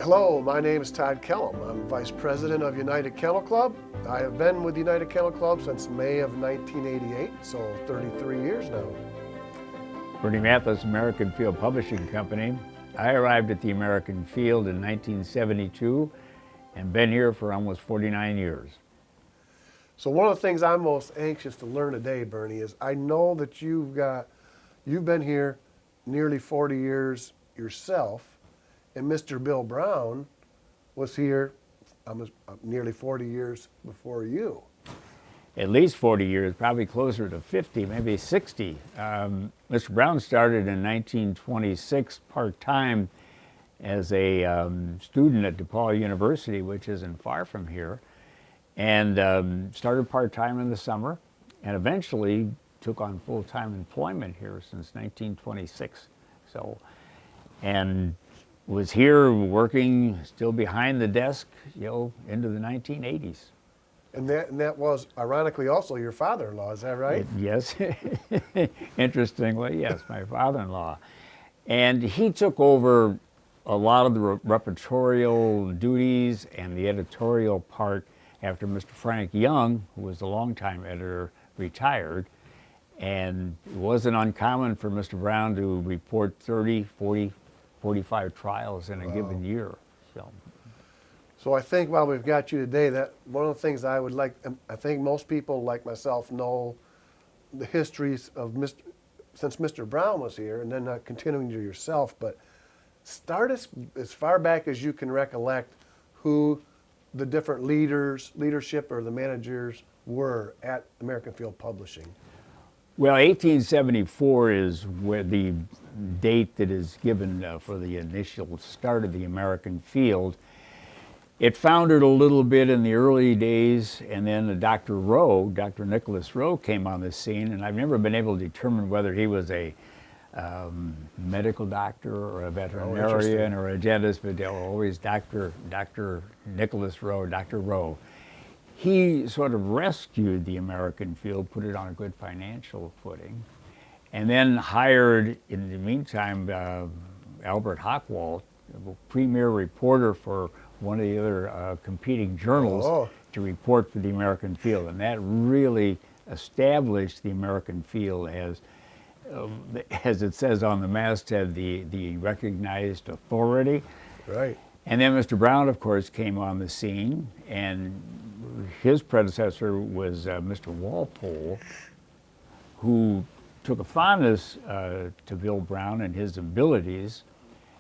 Hello, my name is Todd Kellam. I'm Vice President of United Kennel Club. I have been with United Kennel Club since May of 1988, so 33 years now. Bernie Mathys, American Field Publishing Company. I arrived at the American Field in 1972 and been here for almost 49 years. So one of the things I'm most anxious to learn today, Bernie, is I know that you've been here nearly 40 years yourself, and Mr. Bill Brown was here nearly 40 years before you. At least 40 years, probably closer to 50, maybe 60. Mr. Brown started in 1926 part-time as a student at DePaul University, which isn't far from here, and started part-time in the summer, and eventually took on full-time employment here since 1926. And was here working still behind the desk, into the 1980s. And that was, ironically, also your father-in-law, is that right? Yes. Interestingly, yes, my father-in-law. And he took over a lot of the repertorial duties and the editorial part after Mr. Frank Young, who was the longtime editor, retired. And it wasn't uncommon for Mr. Brown to report 30, 40, 45 trials in a given year. So I think while we've got you today, that one of the things I would like, I think most people like myself know the histories of since Mr. Brown was here, and then not continuing to yourself, but start as far back as you can recollect who the different leadership or the managers were at American Field Publishing. Well, 1874 is where the date that is given for the initial start of the American Field. It foundered a little bit in the early days, and then Dr. Nicholas Rowe, came on the scene, and I've never been able to determine whether he was a medical doctor or a veterinarian or a dentist, but always Dr. Nicholas Rowe, Dr. Rowe. He sort of rescued the American Field, put it on a good financial footing, and then hired, in the meantime, Albert Hockwalt, a premier reporter for one of the other competing journals, to report for the American Field. And that really established the American Field as it says on the masthead, the recognized authority. Right. And then Mr. Brown, of course, came on the scene, and his predecessor was Mr. Walpole, who took a fondness to Bill Brown and his abilities.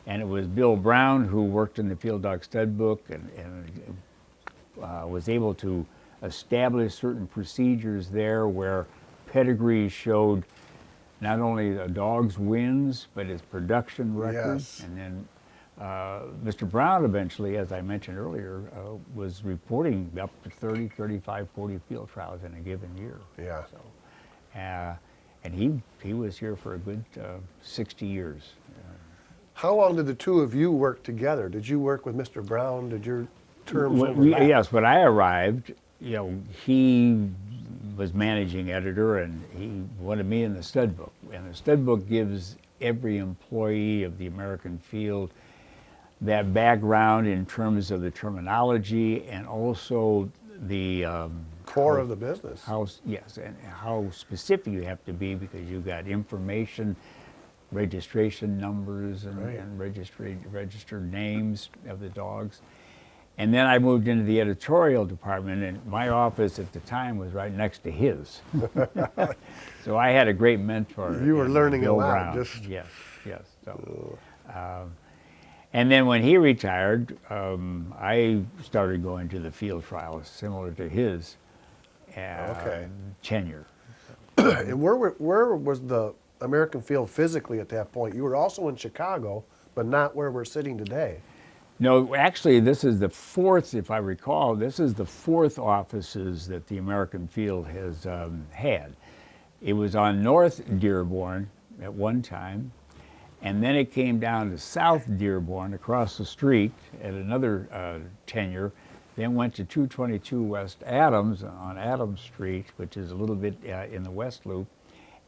And it was Bill Brown who worked in the Field Dog Stud Book and was able to establish certain procedures there where pedigree showed not only the dog's wins, but his production records. Yes. And then Mr. Brown eventually, as I mentioned earlier, was reporting up to 30, 35, 40 field trials in a given year. Yeah. So, and he was here for a good 60 years. How long did the two of you work together? Did you work with Mr. Brown? Did your terms overlap? Yes, when I arrived, he was managing editor, and he wanted me in the stud book. And the stud book gives every employee of the American Field that background in terms of the terminology and also the core of the business. Yes, and how specific you have to be, because you've got information, registration numbers, and registered names of the dogs. And then I moved into the editorial department, and my office at the time was right next to his. So I had a great mentor. You were learning Bill a lot. Brown. Yes. So, and then when he retired, I started going to the field trials similar to his tenure. And where was the American Field physically at that point? You were also in Chicago, but not where we're sitting today. No, actually, this is the fourth, if I recall, this is the fourth offices that the American Field has had. It was on North Dearborn at one time, and then it came down to South Dearborn across the street at another tenure, then went to 222 West Adams on Adams Street, which is a little bit in the West Loop,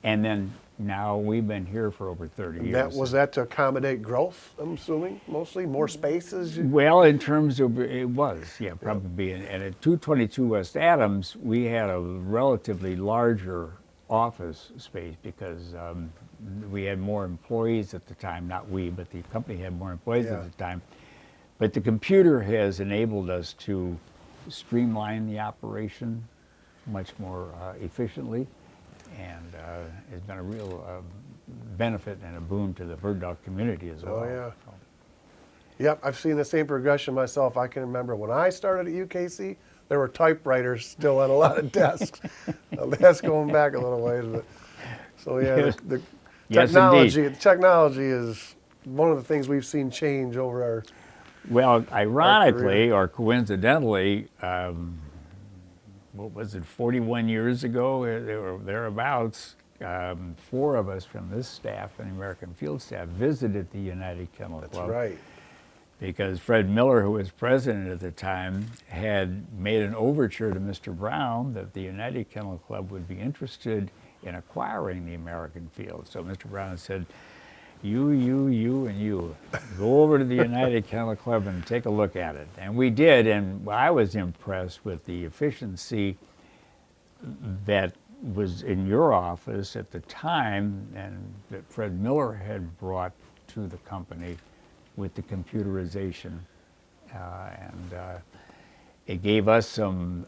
And then now we've been here for over 30 years. Was that to accommodate growth, I'm assuming, mostly? More spaces? Well, in terms of, it was, yeah, probably. And at 222 West Adams, we had a relatively larger office space because we had more employees at the time, not we, but the company had more employees Yeah. at the time. But the computer has enabled us to streamline the operation much more efficiently, and has been a real benefit and a boon to the bird dog community as well. Oh, yeah. So, Yep, I've seen the same progression myself. I can remember when I started at UKC, there were typewriters still on a lot of desks. That's going back a little ways, but so yeah, the Yes, technology is one of the things we've seen change over our. well, ironically or coincidentally, what was it, 41 years ago, or thereabouts, 4 of us from this staff and American Field staff visited the United Kennel Club. That's right. Because Fred Miller, who was president at the time, had made an overture to Mr. Brown that the United Kennel Club would be interested in acquiring the American Field. So Mr. Brown said, you, and you, go over to the United Kennel Club and take a look at it. And we did, and I was impressed with the efficiency that was in your office at the time and that Fred Miller had brought to the company with the computerization. It gave us some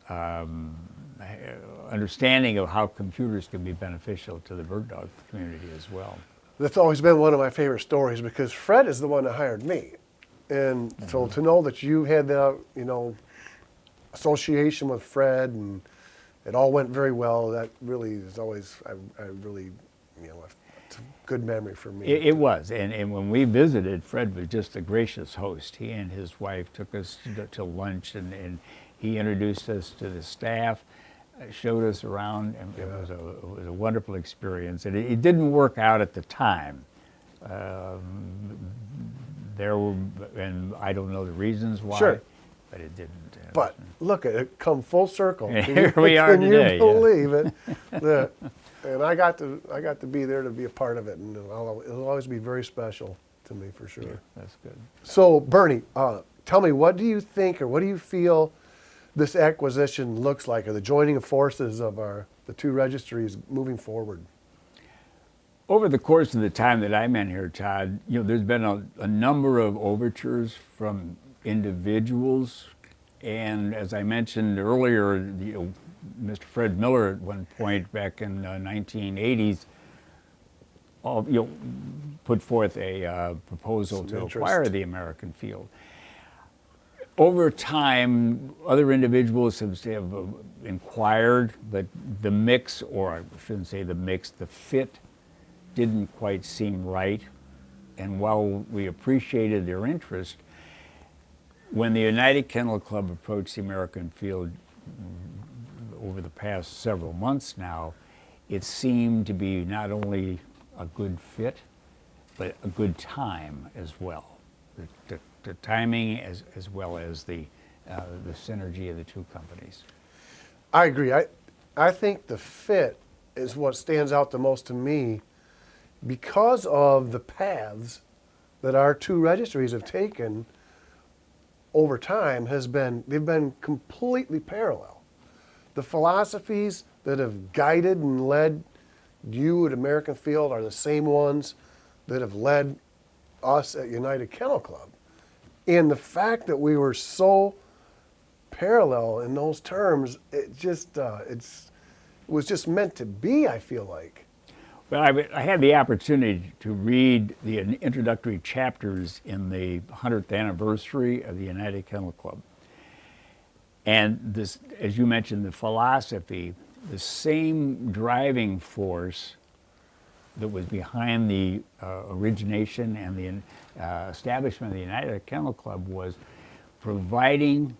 understanding of how computers can be beneficial to the bird dog community as well. That's always been one of my favorite stories because Fred is the one that hired me. And so to know that you had the, association with Fred and it all went very well, that really is always, I really, it's a good memory for me. It was, and when we visited, Fred was just a gracious host. He and his wife took us to lunch and he introduced us to the staff, showed us around, and it was a wonderful experience. And it didn't work out at the time. There were, and I don't know the reasons why, Sure. but it didn't. But look at it come full circle. Here we are today. Can you believe it? And I got to be there to be a part of it, and it'll always be very special to me for sure. Yeah, that's good. So Bernie, tell me, what do you think, or what do you feel this acquisition looks like, or the joining of forces of the 2 registries moving forward? Over the course of the time that I'm in here, Todd, there's been a number of overtures from individuals, and as I mentioned earlier, Mr. Fred Miller at one point back in the 1980s, put forth a proposal Some to interest. acquire the American Field. Over time, other individuals have inquired, but the mix, or I shouldn't say the mix, the fit didn't quite seem right. And while we appreciated their interest, when the United Kennel Club approached the American Field over the past several months now, it seemed to be not only a good fit, but a good time as well. The timing as well as the synergy of the 2 companies. I agree. I think the fit is what stands out the most to me because of the paths that our 2 registries have taken over time. They've been completely parallel. The philosophies that have guided and led you at American Field are the same ones that have led us at United Kennel Club. And the fact that we were so parallel in those terms, it was just meant to be, I feel like. Well, I had the opportunity to read the introductory chapters in the 100th anniversary of the United Kennel Club. And this, as you mentioned, the philosophy, the same driving force that was behind the origination and the establishment of the United Kennel Club was providing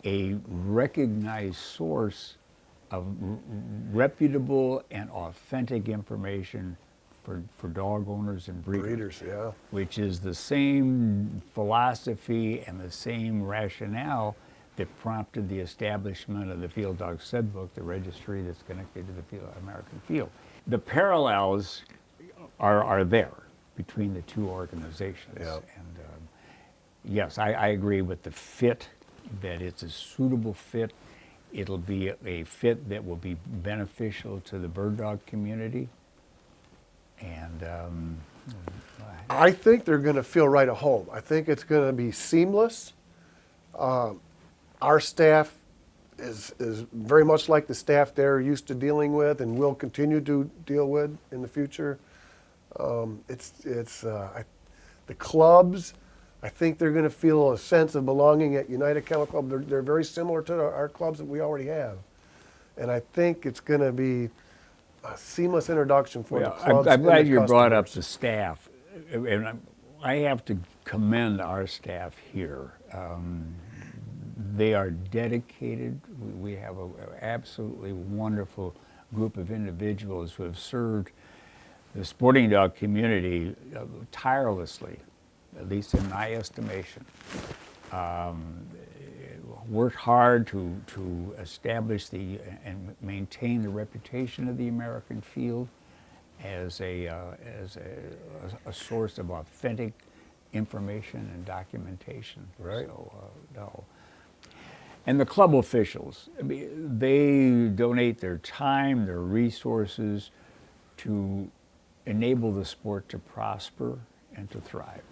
a recognized source of reputable and authentic information for dog owners and breeders. Yeah. Which is the same philosophy and the same rationale that prompted the establishment of the Field Dog Stud Book, the registry that's connected to the American Field. the parallels are there between the two organizations. Yeah. And yes, I agree with the fit, that it's a suitable fit. It'll be a fit that will be beneficial to the bird dog community. And I think they're going to feel right at home. I think it's going to be seamless. Our staff is very much like the staff they're used to dealing with and will continue to deal with in the future. The clubs, I think they're going to feel a sense of belonging at United Kennel Club. They're very similar to our clubs that we already have. And I think it's going to be a seamless introduction for the clubs. I'm glad and the you brought up customers. the staff. And I have to commend our staff here. They are dedicated. We have an absolutely wonderful group of individuals who have served the sporting dog community tirelessly, at least in my estimation. Worked hard to establish and maintain the reputation of the American field as a source of authentic information and documentation. Right. So, no. And the club officials, I mean, they donate their time, their resources to enable the sport to prosper and to thrive.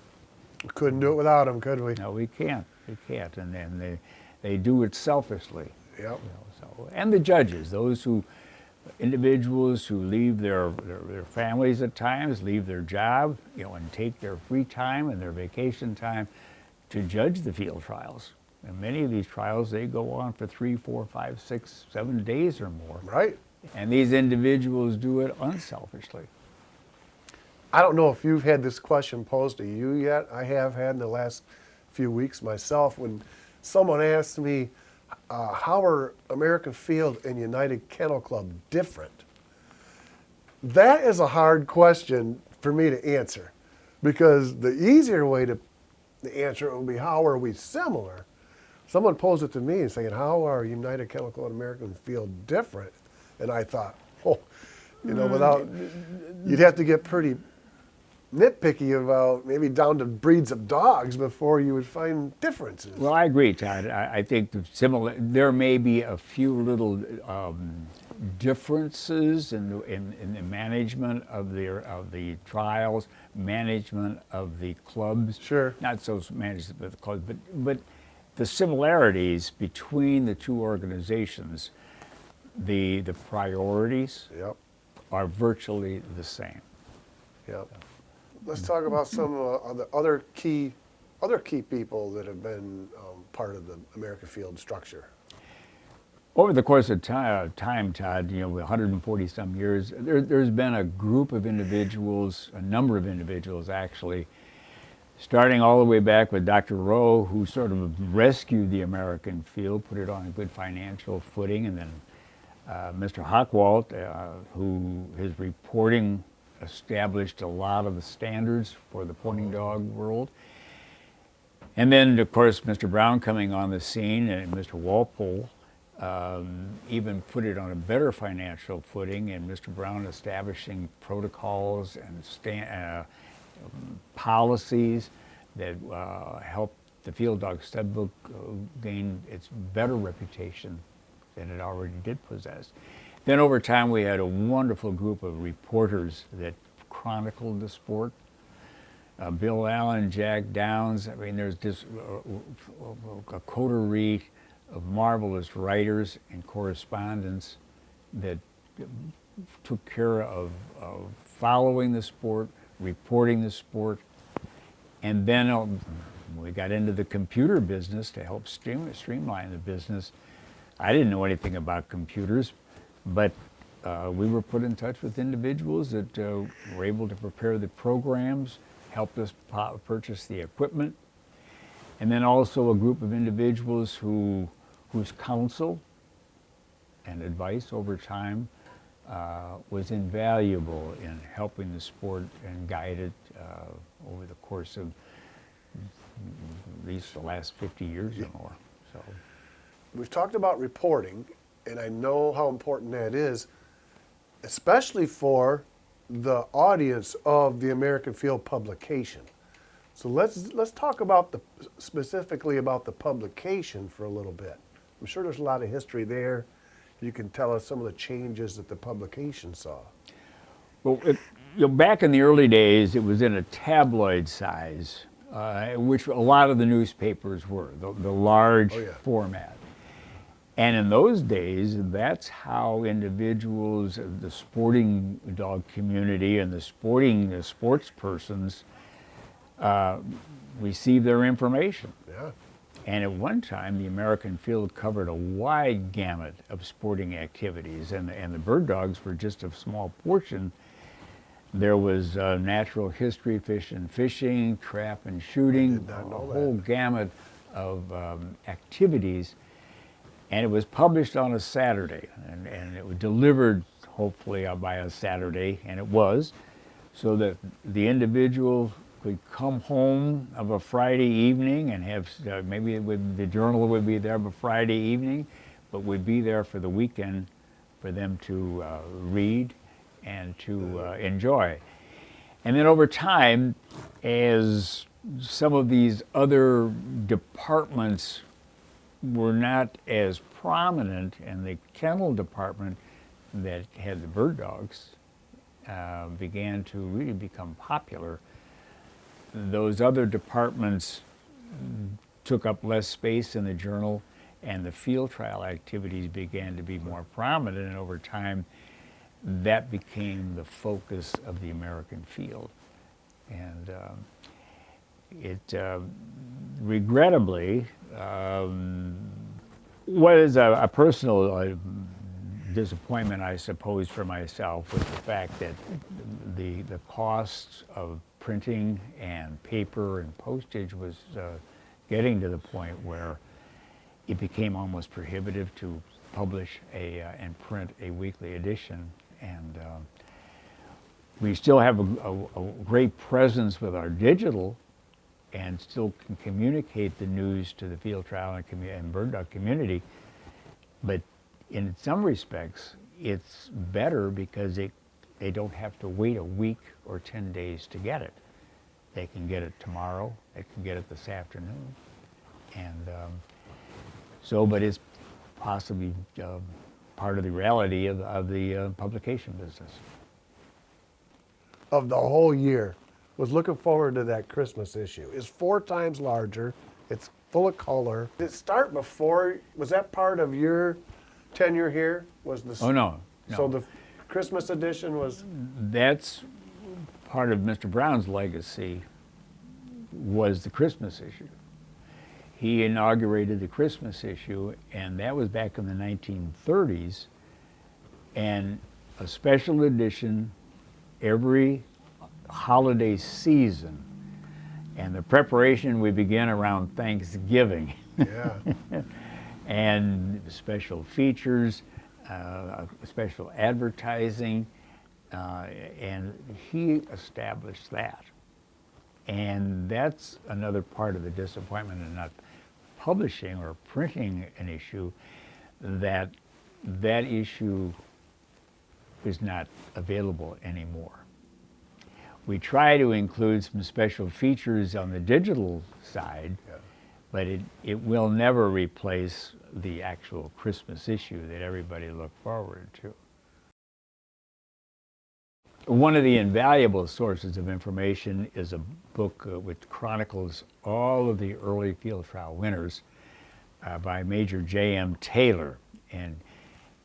We couldn't do it without them, could we? No, we can't. We can't. And then they do it selfishly. Yep. You know, so, and the judges, individuals who leave their families at times, leave their job, and take their free time and their vacation time to judge the field trials. And many of these trials, they go on for 3, 4, 5, 6, 7 days or more. Right. And these individuals do it unselfishly. I don't know if you've had this question posed to you yet. I have had in the last few weeks myself when someone asked me, how are American Field and United Kennel Club different? That is a hard question for me to answer, because the easier way to answer it would be, how are we similar? Someone posed it to me and saying, how are United Kennel Club and American Field different? And I thought, you'd have to get pretty nitpicky about maybe down to breeds of dogs before you would find differences. Well, I agree, Todd. I think there may be a few little differences in the management of the trials, management of the clubs. Sure. Not so management of the clubs, but the similarities between the two organizations, the priorities Yep. are virtually the same. Yep. Let's talk about some of the other key people that have been part of the American Field structure. Over the course of time, Todd, 140 some years, there's been a group of individuals, a number of individuals actually, starting all the way back with Dr. Rowe, who sort of rescued the American Field, put it on a good financial footing, and then Mr. Hockwalt, who his reporting established a lot of the standards for the pointing dog world. And then, of course, Mr. Brown coming on the scene, and Mr. Walpole even put it on a better financial footing, and Mr. Brown establishing protocols and policies that helped the Field Dog Stud Book gain its better reputation than it already did possess. Then over time we had a wonderful group of reporters that chronicled the sport. Bill Allen, Jack Downs, I mean, there's just a coterie of marvelous writers and correspondents that took care of following the sport, reporting the sport, and then we got into the computer business to help streamline the business. I didn't know anything about computers, but we were put in touch with individuals that were able to prepare the programs, helped us purchase the equipment, and then also a group of individuals whose counsel and advice over time was invaluable in helping the sport and guide it over the course of at least the last 50 years or more. So, We've talked about reporting, and I know how important that is. especially for the audience of the American Field publication. So let's talk about specifically about the publication for a little bit. I'm sure there's a lot of history there. You can tell us some of the changes that the publication saw. Well, back in the early days, it was in a tabloid size, which a lot of the newspapers were, the large Oh, yeah. format. And in those days, that's how individuals, the sporting dog community and the sports persons receive their information. Yeah. And at one time, the American Field covered a wide gamut of sporting activities, and the bird dogs were just a small portion. There was natural history, fish and fishing, trap and shooting, did not know a whole gamut of activities. And it was published on a Saturday, and it was delivered hopefully by a Saturday, and it was, so that the individual could come home of a Friday evening and have, maybe the journal would be there for Friday evening, but would be there for the weekend for them to read and to enjoy. And then over time, as some of these other departments were not as prominent, and the kennel department that had the bird dogs began to really become popular, those other departments took up less space in the journal, and the field trial activities began to be more prominent, and over time that became the focus of the American Field. And it regrettably was a personal disappointment, I suppose, for myself, with the fact that the costs of printing and paper and postage was getting to the point where it became almost prohibitive to publish and print a weekly edition. And we still have a great presence with our digital, and still can communicate the news to the field trial and bird dog community. But in some respects, it's better because they don't have to wait a week or 10 days to get it. They can get it tomorrow, they can get it this afternoon. And but it's possibly part of the reality of the publication business. Of the whole year, was looking forward to that Christmas issue. It's 4 times larger. It's full of color. Did it start before? Was that part of your tenure here? Was this? Oh, no. So the Christmas edition was. That's part of Mr. Brown's legacy, was the Christmas issue. He inaugurated the Christmas issue, and that was back in the 1930s, and a special edition every holiday season. And the preparation would begin around Thanksgiving. Yeah. And special features, special advertising, and he established that. And that's another part of the disappointment in not publishing or printing an issue, that issue is not available anymore. We try to include some special features on the digital side, but it will never replace the actual Christmas issue that everybody looked forward to. One of the invaluable sources of information is a book which chronicles all of the early field trial winners by Major J.M. Taylor. And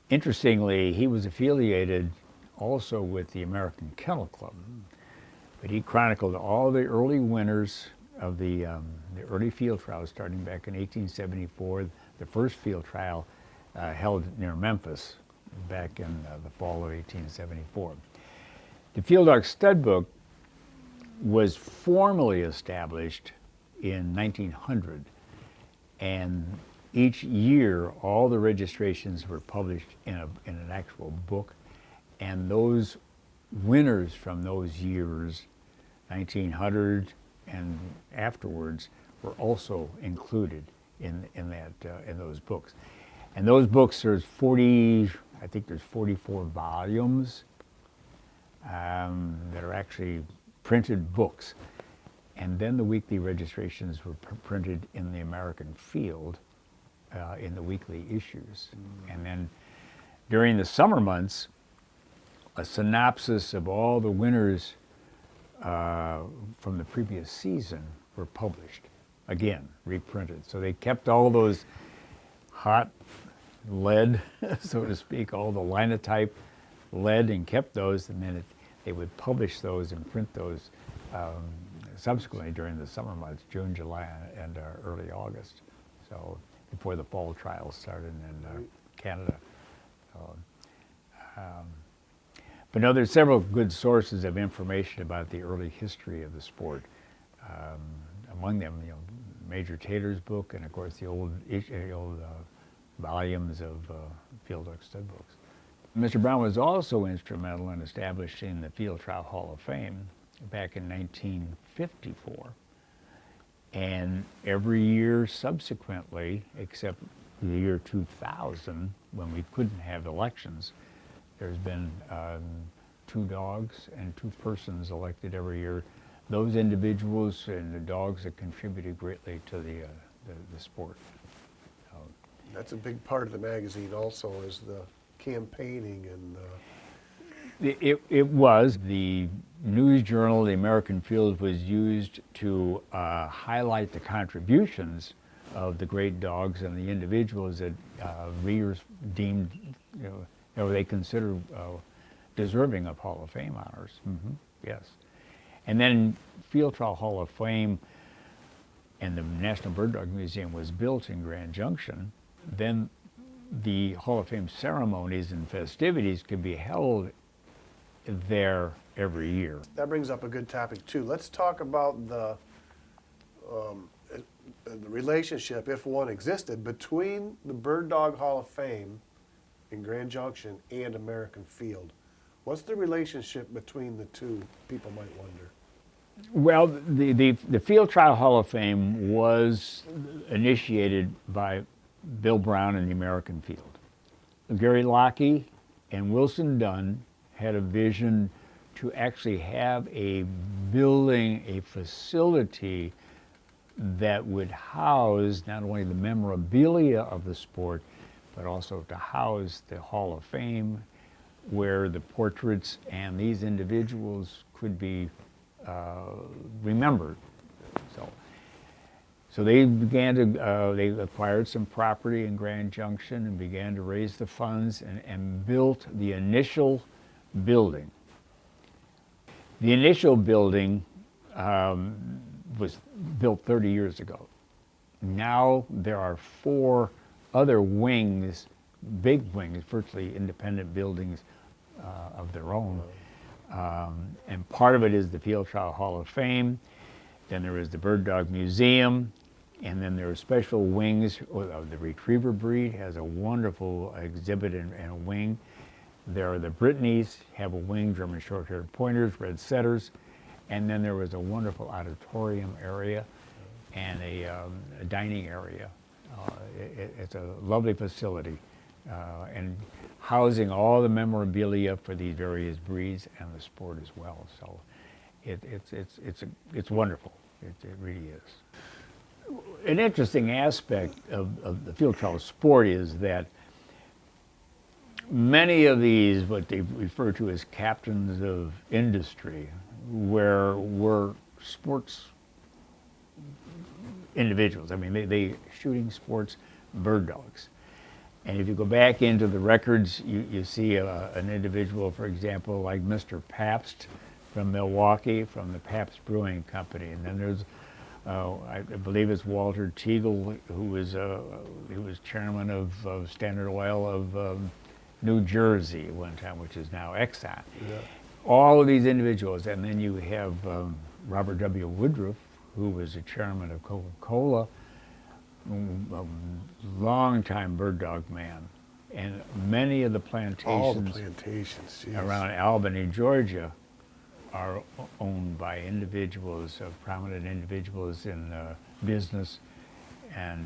interestingly, he was affiliated also with the American Kennel Club. But he chronicled all the early winners of the early field trials starting back in 1874. The first field trial held near Memphis back in the fall of 1874. The Field Dog Stud Book was formally established in 1900, and each year all the registrations were published in an actual book, and those winners from those years, 1900 and afterwards, were also included in those books. And those books, there's 40, I think there's 44 volumes that are actually printed books. And then the weekly registrations were printed in the American Field in the weekly issues. And then during the summer months, a synopsis of all the winners from the previous season were published, again, reprinted. So they kept all those hot lead, so to speak, all the linotype lead, and kept those, and then they would publish those and print those subsequently during the summer months, June, July, and early August. So before the fall trials started in Canada. So, but no, there's several good sources of information about the early history of the sport. Among them, Major Taylor's book, and of course the old volumes of field duck stud books. Mr. Brown was also instrumental in establishing the Field Trial Hall of Fame back in 1954. And every year subsequently, except the year 2000, when we couldn't have elections, there's been 2 dogs and 2 persons elected every year. Those individuals and the dogs have contributed greatly to the sport. That's a big part of the magazine also, is the campaigning and It was. The news journal, the American Field, was used to highlight the contributions of the great dogs and the individuals that readers deemed, they considered deserving of Hall of Fame honors. Yes. And then Field Trial Hall of Fame and the National Bird Dog Museum was built in Grand Junction. Then the Hall of Fame ceremonies and festivities could be held there every year. that brings up a good topic too. Let's talk about the relationship, if one existed, between the Bird Dog Hall of Fame in Grand Junction and American Field. What's the relationship between the two, people might wonder? Well, the Field Trial Hall of Fame was initiated by Bill Brown and the American Field. Gary Lockey and Wilson Dunn had a vision to actually have a building, a facility that would house not only the memorabilia of the sport, but also to house the Hall of Fame, where the portraits and these individuals could be remembered. So they began to, they acquired some property in Grand Junction and began to raise the funds and built the initial building. The initial building was built 30 years ago. Now there are 4 other wings, big wings, virtually independent buildings of their own. And part of it is the Field Trial Hall of Fame. Then there is the Bird Dog Museum. And then there are special wings. The Retriever breed has a wonderful exhibit and a wing. There are the Brittany's, have a wing, German short-haired pointers, red setters. And then there was a wonderful auditorium area and a dining area. It's a lovely facility and housing all the memorabilia for these various breeds and the sport as well. So it's wonderful. It really is. An interesting aspect of the field trial sport is that many of these, what they refer to as captains of industry, were sports individuals. I mean, they shooting sports bird dogs. And if you go back into the records, you see an individual, for example, like Mr. Pabst from Milwaukee, from the Pabst Brewing Company. And then there's, I believe it's Walter Teagle, who was chairman of Standard Oil of New Jersey at one time, which is now Exxon. Yeah. All of these individuals. And then you have Robert W. Woodruff, who was the chairman of Coca-Cola, a long-time bird dog man. And many of the plantations, around Albany, Georgia, are owned by individuals, prominent individuals in business, and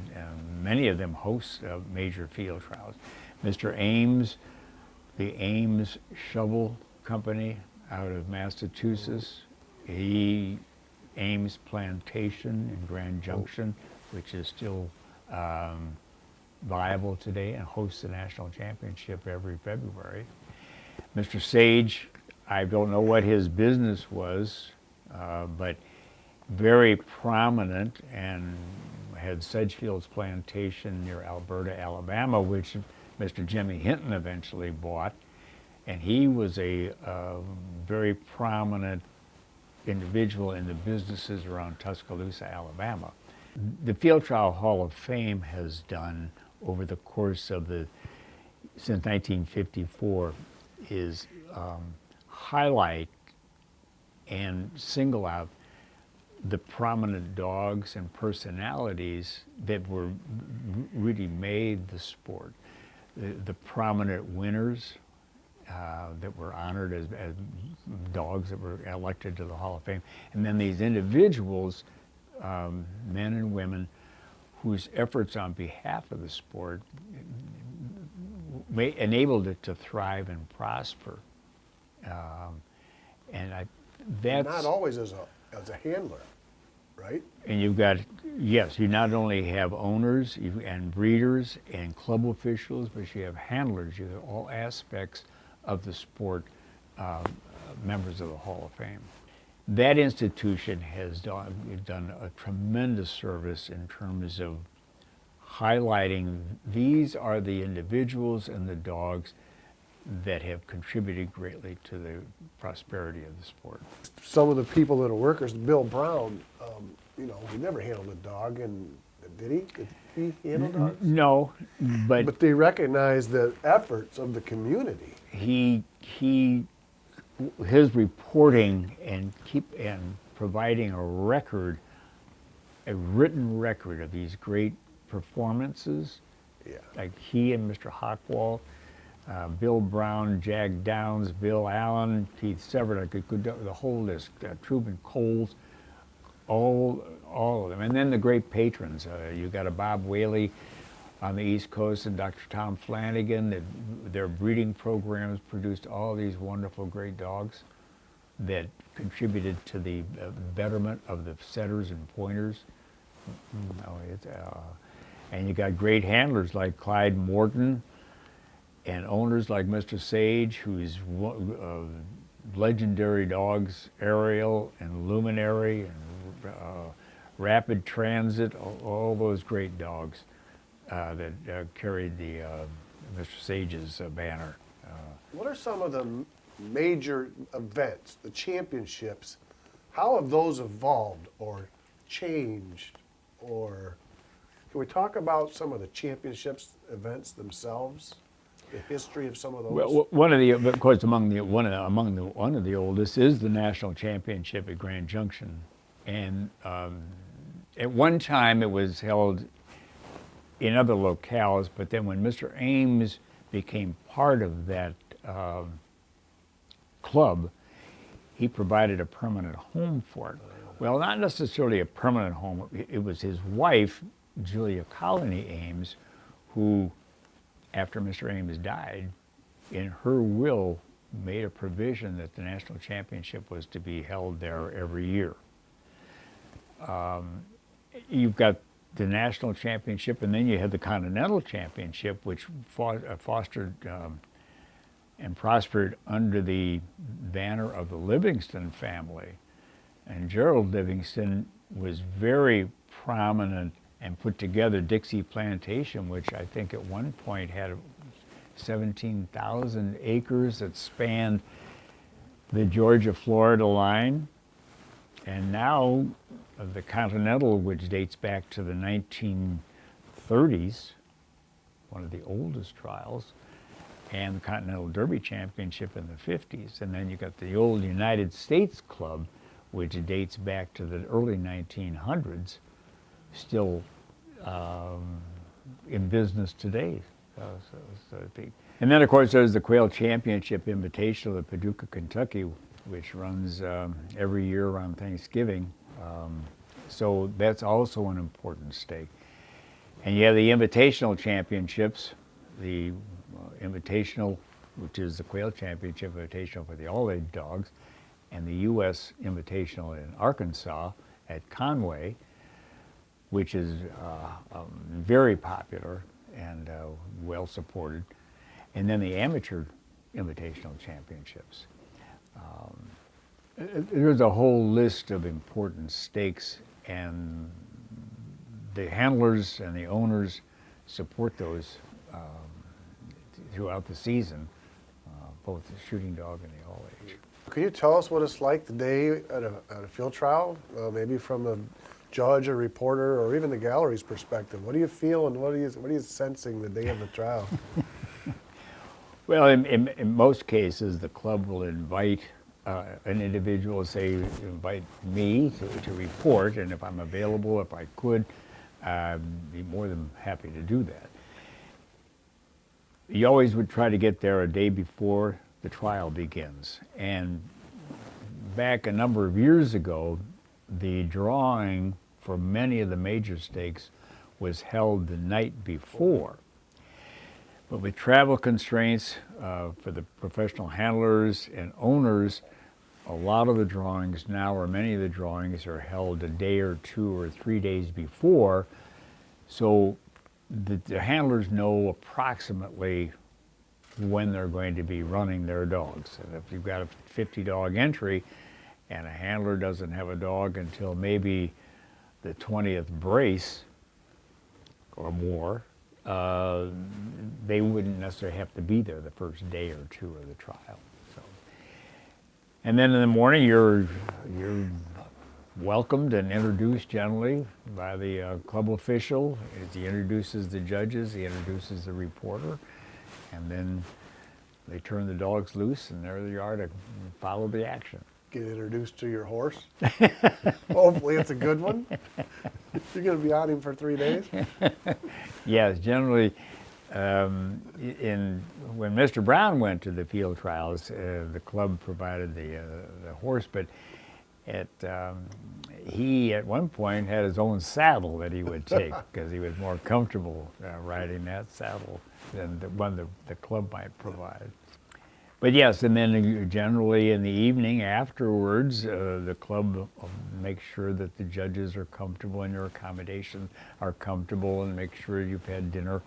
many of them host major field trials. Mr. Ames the Ames Shovel Company out of Massachusetts. Ames Plantation in Grand Junction, which is still viable today and hosts the national championship every February. Mr. Sage, I don't know what his business was, but very prominent, and had Sedgefields Plantation near Alberta, Alabama, which Mr. Jimmy Hinton eventually bought. And he was a very prominent individual in the businesses around Tuscaloosa, Alabama. The Field Trial Hall of Fame has done, over the course of since 1954, is highlight and single out the prominent dogs and personalities that really made the sport. The prominent winners that were honored as dogs that were elected to the Hall of Fame. And then these individuals, men and women, whose efforts on behalf of the sport enabled it to thrive and prosper. That's not always as a handler, right? And you've got, yes, you not only have owners and breeders and club officials, but you have handlers. You have all aspects of the sport, members of the Hall of Fame. That institution has done a tremendous service in terms of highlighting these are the individuals and the dogs that have contributed greatly to the prosperity of the sport. Some of the people that are workers, Bill Brown, he never handled a dog, and did he? Did he handle dogs? No, but they recognize the efforts of the community. His reporting and providing a written record of these great performances, like he and Mr. Hockwall, Bill Brown, Jack Downs, Bill Allen, Keith Severt, the whole list, Truman Coles, all of them. And then the great patrons. You got a Bob Whaley on the East Coast and Dr. Tom Flanagan. Their breeding programs produced all these wonderful, great dogs that contributed to the betterment of the setters and pointers. And you got great handlers like Clyde Morton, and owners like Mr. Sage, who's legendary dogs, Ariel and Luminary and Rapid Transit, all those great dogs that carried the Mr. Sage's banner. What are some of the major events, the championships? How have those evolved or changed? Or can we talk about some of the championships events themselves? The history of some of those. Well, one of the oldest is the national championship at Grand Junction, and at one time it was held in other locales. But then when Mr. Ames became part of that club, he provided a permanent home for it. Well, not necessarily a permanent home. It was his wife, Julia Colony Ames, who, after Mr. Ames died, in her will made a provision that the national championship was to be held there every year. You've got the national championship, and then you had the continental championship, which fostered and prospered under the banner of the Livingston family. And Gerald Livingston was very prominent and put together Dixie Plantation, which I think at one point had 17,000 acres that spanned the Georgia-Florida line. And now the Continental, which dates back to the 1930s, one of the oldest trials, and the Continental Derby Championship in the 50s. And then you got the old United States Club, which dates back to the early 1900s, still in business today. And then, of course, there's the Quail Championship Invitational of Paducah, Kentucky, which runs every year around Thanksgiving. So that's also an important stake. And you have the Invitational Championships, the Invitational which is the Quail Championship Invitational for the all-age dogs, and the U.S. Invitational in Arkansas at Conway, which is very popular and well supported, and then the Amateur Invitational Championships. There's a whole list of important stakes, and the handlers and the owners support those throughout the season, both the shooting dog and the all-age. Can you tell us what it's like the day at a field trial, maybe from a judge or reporter or even the gallery's perspective? What do you feel and what are you sensing the day of the trial? Well, in most cases, the club will invite an individual, say, invite me to report, and if I'm available, if I could, I'd be more than happy to do that. You always would try to get there a day before the trial begins. And back a number of years ago, the drawing for many of the major stakes was held the night before. But with travel constraints for the professional handlers and owners, a lot of the drawings now, or many of the drawings, are held a day or 2 or 3 days before, so the handlers know approximately when they're going to be running their dogs. And if you've got a 50-dog entry and a handler doesn't have a dog until maybe the 20th brace or more, they wouldn't necessarily have to be there the first day or 2 of the trial. So, and then in the morning, you're welcomed and introduced generally by the club official. As he introduces the judges, he introduces the reporter, and then they turn the dogs loose, and there they are to follow the action. Get introduced to your horse. Hopefully it's a good one. You're going to be on him for 3 days? Yes, generally, when Mr. Brown went to the field trials, the club provided the horse, but he at one point had his own saddle that he would take because he was more comfortable riding that saddle than the one the club might provide. But yes, and then generally in the evening afterwards, the club makes sure that the judges are comfortable and your accommodations are comfortable, and make sure you've had dinner.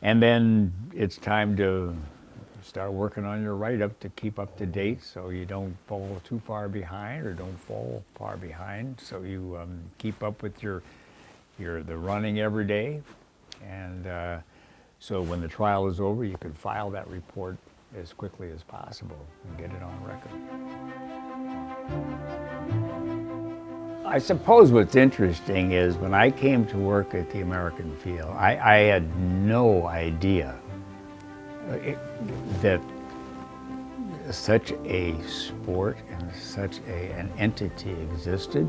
And then it's time to start working on your write-up to keep up to date, so you don't fall too far behind or don't fall far behind. So you keep up with the running every day, and so when the trial is over, you can file that report as quickly as possible and get it on record. I suppose what's interesting is when I came to work at the American Field, I had no idea that such a sport and such an entity existed.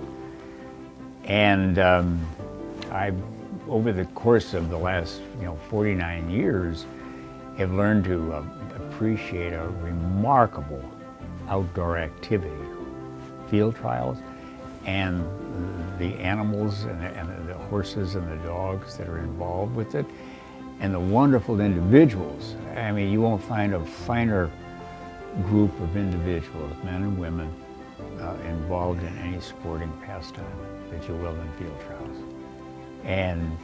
And over the course of the last 49 years, have learned to appreciate a remarkable outdoor activity, field trials, and the animals and the horses and the dogs that are involved with it, and the wonderful individuals. I mean, you won't find a finer group of individuals, men and women, involved in any sporting pastime that you will in field trials. And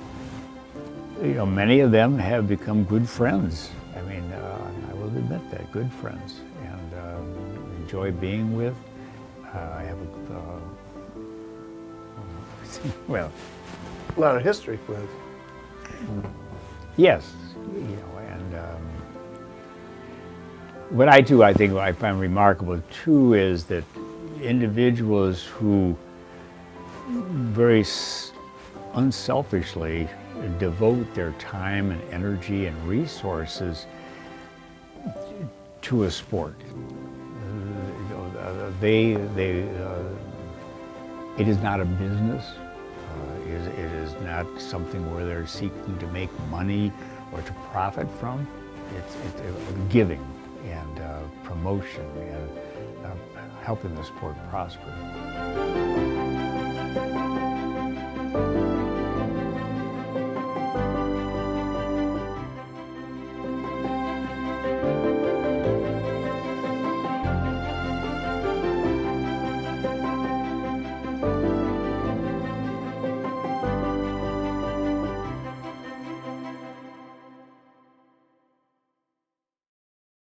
many of them have become good friends. I mean, I will admit that, good friends, and enjoy being with. I have well, A lot of history with. yes, and what I think I find remarkable too is that individuals who very unselfishly devote their time and energy and resources to a sport. It is not a business. It is not something where they're seeking to make money or to profit from. It's giving and promotion and helping the sport prosper.